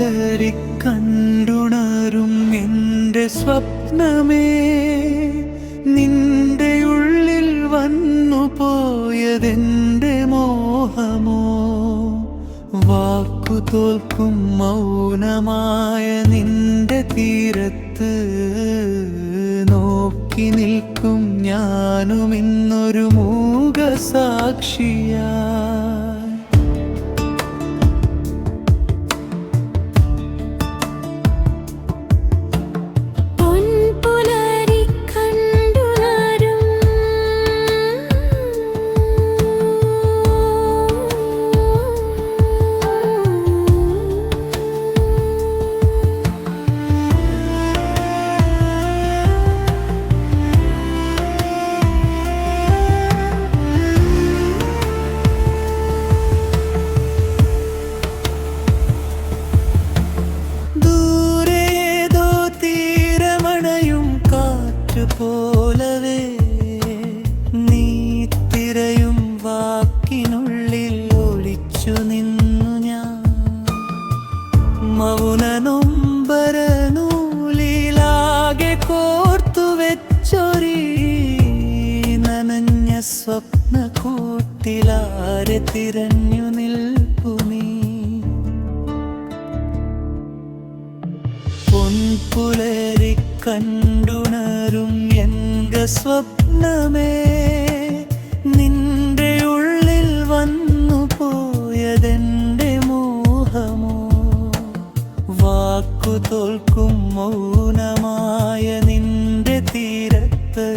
പൊൻപുലരിക്കണ്ടുണരും എൻ്റെ സ്വപ്നമേ, നിന്റെ ഉള്ളിൽ വന്നു പോയതെൻ്റെ മോഹമോ? വാക്കു തോൽക്കും മൗനമായ നിന്റെ തീരത്ത് നോക്കി നിൽക്കും ഞാനും ഇന്നൊരു മൂകസാക്ഷിയാ. പോലവേ നീ തിരയും വാക്കിനുള്ളിൽ ഒളിച്ചു നിന്നു ഞാൻ. മൗനനൊമ്പരനൂലിലാകെ കോർത്തു വെച്ചൊരീ നനഞ്ഞ സ്വപ്നക്കൂട്ടിലാരെ തിരഞ്ഞു നിൽപ്പു നീ? പൊൻപുലരി കണ്ടുണരും എൻ്റെ സ്വപ്നമേ, നിന്റെ ഉള്ളിൽ വന്നു പോയതെൻ്റെ മോഹമോ? വാക്കു തോൽക്കും മൗനമായ നിന്റെ തീരത്ത്